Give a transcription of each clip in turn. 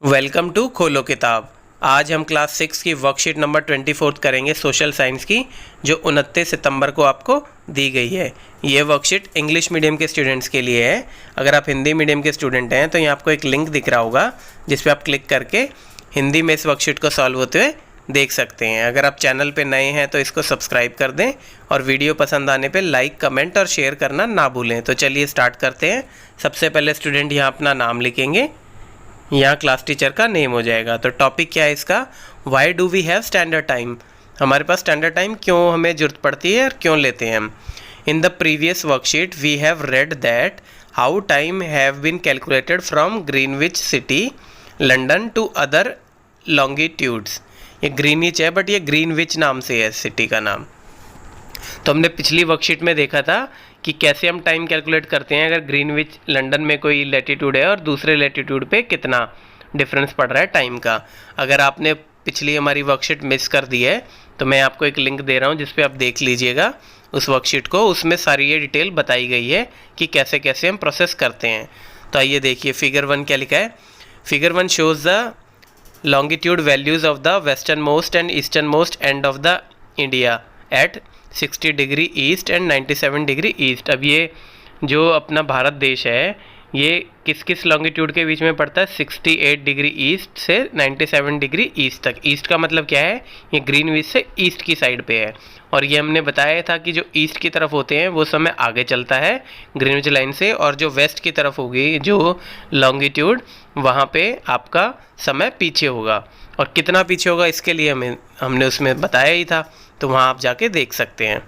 Welcome to खोलो किताब। आज हम क्लास 6 की वर्कशीट नंबर 24 करेंगे सोशल साइंस की, जो 29 सितंबर को आपको दी गई है। ये वर्कशीट इंग्लिश मीडियम के स्टूडेंट्स के लिए है। अगर आप हिंदी मीडियम के स्टूडेंट हैं तो यहाँ आपको एक लिंक दिख रहा होगा जिस पे आप क्लिक करके हिंदी में इस वर्कशीट को सॉल्व होते हुए देख सकते हैं। अगर आप चैनल पे नए हैं तो इसको सब्सक्राइब कर दें और वीडियो पसंद आने पे लाइक, कमेंट और शेयर करना ना भूलें। तो चलिए स्टार्ट करते हैं। सबसे पहले स्टूडेंट यहाँ अपना नाम लिखेंगे, यहाँ क्लास टीचर का नेम हो जाएगा। तो टॉपिक क्या है इसका, why do we have standard time, हमारे पास स्टैंडर्ड टाइम क्यों हमें ज़रूरत पड़ती है और क्यों लेते हैं हम। In the previous worksheet we have read that how time have been calculated from Greenwich city London to other longitudes. ये ग्रीनविच है बट ये ग्रीनविच नाम से है सिटी का नाम। तो हमने पिछली वर्कशीट में देखा था कि कैसे हम टाइम कैलकुलेट करते हैं अगर ग्रीनविच लंदन में कोई लैटिट्यूड है और दूसरे लैटिट्यूड पे कितना डिफरेंस पड़ रहा है टाइम का। अगर आपने पिछली हमारी वर्कशीट मिस कर दी है तो मैं आपको एक लिंक दे रहा हूँ जिस पे आप देख लीजिएगा उस वर्कशीट को। उसमें सारी ये डिटेल बताई गई है कि कैसे कैसे हम प्रोसेस करते हैं। तो आइए देखिए फिगर 1 क्या लिखा है। Figure 1 shows the longitude values of the western most and eastern most end of the India at 60 degree east and 97 degree east. अब ये जो अपना भारत देश है ये किस किस लॉन्गिट्यूड के बीच में पड़ता है, 68 डिग्री ईस्ट से 97 डिग्री ईस्ट तक। ईस्ट का मतलब क्या है, ये ग्रीनविच से ईस्ट की साइड पे है। और ये हमने बताया था कि जो ईस्ट की तरफ होते हैं वो समय आगे चलता है ग्रीनविच लाइन से, और जो वेस्ट की तरफ होगी जो लॉन्गिट्यूड वहाँ पे आपका समय पीछे होगा। और कितना पीछे होगा इसके लिए हमने उसमें बताया ही था, तो वहाँ आप जाके देख सकते हैं।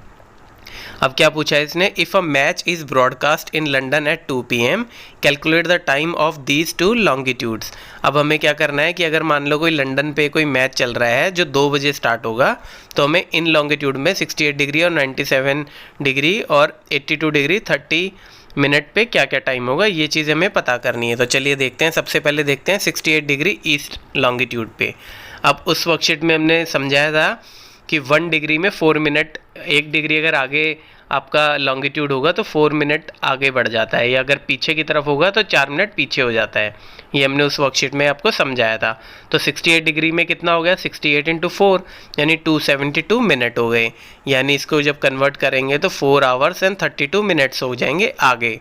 अब क्या पूछा है इसने, if a match is broadcast in London at 2 PM calculate the time of these two longitudes. अब हमें क्या करना है कि अगर मान लो कोई लंदन पे कोई मैच चल रहा है जो 2 बजे स्टार्ट होगा, तो हमें इन लॉन्गिट्यूड में 68 डिग्री और 97 डिग्री और 82 डिग्री 30 मिनट पे क्या क्या टाइम होगा, ये चीज़ हमें पता करनी है। तो चलिए देखते हैं। सबसे पहले देखते हैं 68 डिग्री ईस्ट लॉन्गिट्यूड पे। अब उस वर्कशीट में हमने समझाया था कि 1 डिग्री में 4 मिनट, 1 डिग्री अगर आगे आपका लॉन्गिट्यूड होगा तो 4 मिनट आगे बढ़ जाता है, या अगर पीछे की तरफ होगा तो 4 मिनट पीछे हो जाता है। ये हमने उस वर्कशीट में आपको समझाया था। तो 68 डिग्री में कितना हो गया, 68 इंटू 4 यानी 272 मिनट हो गए। यानी इसको जब कन्वर्ट करेंगे तो 4 आवर्स एंड 32 मिनट्स हो जाएंगे आगे।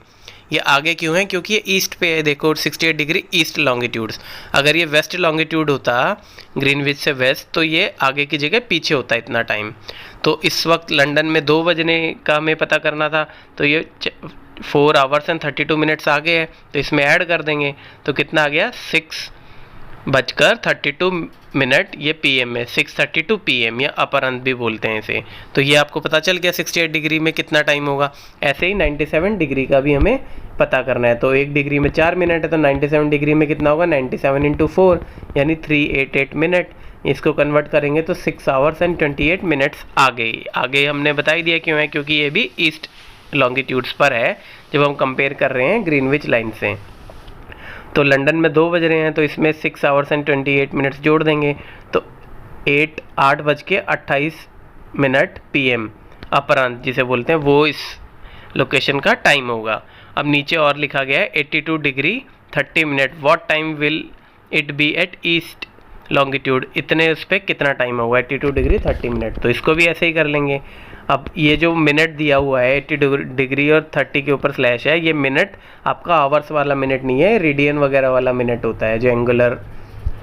ये आगे क्यों है, क्योंकि ये ईस्ट पे है। देखो 68 डिग्री ईस्ट लॉन्गिट्यूड्स, अगर ये वेस्ट लॉन्गिट्यूड होता ग्रीनविच से वेस्ट तो ये आगे की जगह पीछे होता इतना टाइम। तो इस वक्त लंदन में 2 बजने का हमें पता करना था, तो ये 4 आवर्स एंड 32 मिनट्स आगे है, तो इसमें ऐड कर देंगे तो कितना आ गया 6:32 मिनट। ये PM में 6:32 PM या अपरांत भी बोलते हैं इसे। तो ये आपको पता चल गया 68 डिग्री में कितना टाइम होगा। ऐसे ही 97 डिग्री का भी हमें पता करना है। तो 1 डिग्री में 4 मिनट है तो 97 डिग्री में कितना होगा, 97 इंटू 4 यानी 388 मिनट। इसको कन्वर्ट करेंगे तो 6 आवर्स एंड 28 मिनट्स आगे हमने बता ही दिया क्यों है, क्योंकि ये भी ईस्ट लॉन्गिट्यूड्स पर है जब हम कंपेयर कर रहे हैं ग्रीनविच लाइन से। तो लंदन में 2 बज रहे हैं तो इसमें 6 आवर्स एंड 28 मिनट्स जोड़ देंगे तो 8:28 मिनट PM अपरांत जिसे बोलते हैं वो इस लोकेशन का टाइम होगा। अब नीचे और लिखा गया है 82 degree 30 minute, what time will it be at east longitude, इतने उस पर कितना टाइम होगा 82 डिग्री 30 मिनट। तो इसको भी ऐसे ही कर लेंगे। अब ये जो मिनट दिया हुआ है 80 डिग्री और 30 के ऊपर स्लैश है, ये मिनट आपका आवर्स वाला मिनट नहीं है, रेडियन वगैरह वाला मिनट होता है जो एंगुलर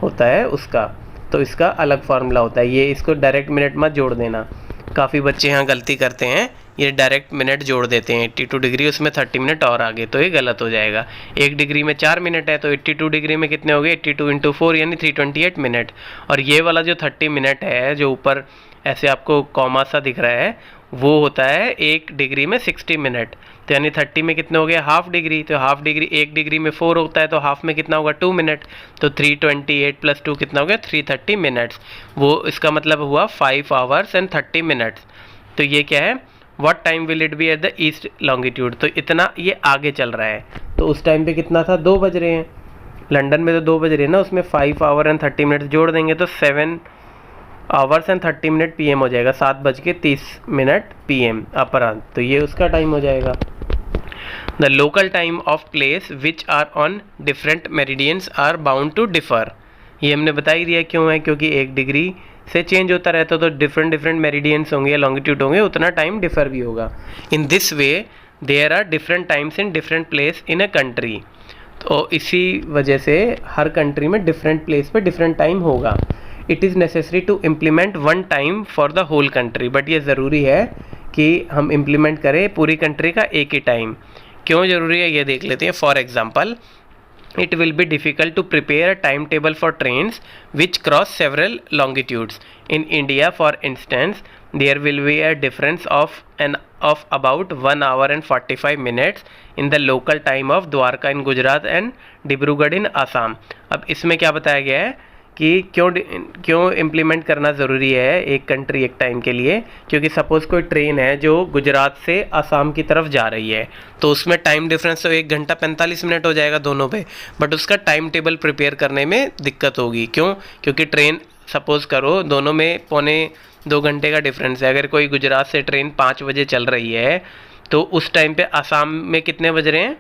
होता है उसका। तो इसका अलग फार्मूला होता है। ये इसको डायरेक्ट मिनट मत जोड़ देना, काफ़ी बच्चे यहाँ गलती करते हैं, ये डायरेक्ट मिनट जोड़ देते हैं 82 डिग्री उसमें 30 मिनट और आगे, तो ये गलत हो जाएगा। 1 डिग्री में 4 मिनट है तो 82 डिग्री में कितने हो गए, 82 इंटू 4 यानी 328 मिनट। और ये वाला जो 30 मिनट है जो ऊपर ऐसे आपको कॉमा सा दिख रहा है वो होता है 1 डिग्री में 60 मिनट। तो यानी 30 में कितने हो गए, हाफ डिग्री। तो हाफ डिग्री 1 डिग्री में 4 होता है तो हाफ में कितना होगा 2 मिनट। तो 328 + 2 कितना हो गया 330 मिनट्स। वो इसका मतलब हुआ 5 आवर्स एंड 30 मिनट्स। तो ये क्या है, what time will it be at the east longitude, तो इतना ये आगे चल रहा है। तो उस टाइम पे कितना था, 2 बज रहे हैं लंदन में, तो 2 बज रहे हैं ना, उसमें 5 आवर एंड 30 मिनट्स जोड़ देंगे तो 7 आवर्स एंड 30 मिनट PM हो जाएगा, 7:30 PM अपरांत। तो ये उसका टाइम हो जाएगा। The local time of place which are on different meridians are bound to differ. ये हमने बता ही दिया क्यों है, क्योंकि 1 डिग्री से चेंज होता रहता तो डिफरेंट मेरिडियंस होंगे या लॉन्गिट्यूड होंगे, उतना टाइम डिफर भी होगा। In this way there are different times in different place in a country. तो इसी वजह से हर कंट्री में डिफरेंट प्लेस पे डिफरेंट टाइम होगा। It is necessary to implement one time for the whole country, but ये ज़रूरी है कि हम इम्प्लीमेंट करें पूरी कंट्री का एक ही टाइम। क्यों ज़रूरी है ये देख लेते हैं। For example, it will be difficult to prepare a timetable for trains which cross several longitudes. In India, for instance, there will be a difference of about 1 hour and 45 minutes in the local time of Dwarka in Gujarat and Dibrugarh in Assam. अब इसमें क्या बताया गया है कि क्यों implement करना ज़रूरी है एक कंट्री एक टाइम के लिए, क्योंकि सपोज़ कोई ट्रेन है जो गुजरात से आसाम की तरफ जा रही है, तो उसमें टाइम डिफरेंस तो 1 घंटा 45 मिनट हो जाएगा दोनों पे, बट उसका टाइम टेबल प्रिपेयर करने में दिक्कत होगी। क्यों? क्योंकि ट्रेन सपोज़ करो दोनों में 1.25 घंटे का डिफरेंस है। अगर कोई गुजरात से ट्रेन 5 बजे चल रही है तो उस टाइम पे आसाम में कितने बज रहे हैं?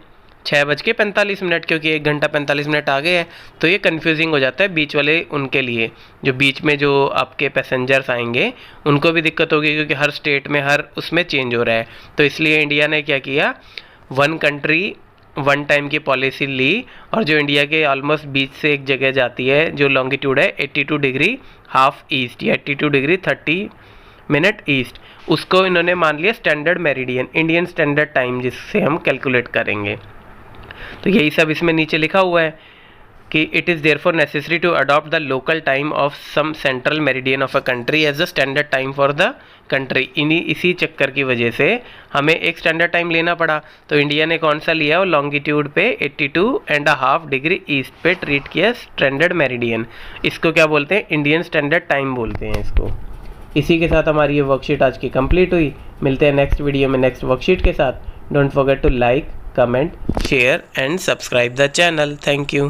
6:45, क्योंकि 1 घंटा 45 मिनट आगे है। तो ये कन्फ्यूजिंग हो जाता है बीच वाले उनके लिए, जो बीच में जो आपके पैसेंजर्स आएंगे उनको भी दिक्कत होगी, क्योंकि हर स्टेट में हर उसमें चेंज हो रहा है। तो इसलिए इंडिया ने क्या किया, 1 कंट्री 1 टाइम की पॉलिसी ली, और जो इंडिया के ऑलमोस्ट बीच से एक जगह जाती है जो लॉन्गिट्यूड है 82 डिग्री हाफ ईस्ट या 82 डिग्री 30 मिनट ईस्ट, उसको इन्होंने मान लिया standard meridian, Indian standard time, जिससे हम कैलकुलेट करेंगे। तो यही सब इसमें नीचे लिखा हुआ है कि it is therefore necessary to adopt the local time of some central meridian of a country as the standard time for the country. इसी चक्कर की वजह से हमें एक स्टैंडर्ड टाइम लेना पड़ा। तो इंडिया ने कौन सा लिया? और लॉन्गिट्यूड पे 82.5 डिग्री ईस्ट पे ट्रीट किया स्टैंडर्ड मेरिडियन। इसको क्या बोलते हैं? इंडियन स्टैंडर्ड टाइम बोलते हैं इसको। इसी के साथ हमारी ये वर्कशीट आज की कंप्लीट हुई। मिलते हैं नेक्स्ट वीडियो में नेक्स्ट वर्कशीट के साथ। Don't forget to like, comment, share and subscribe the channel. Thank you.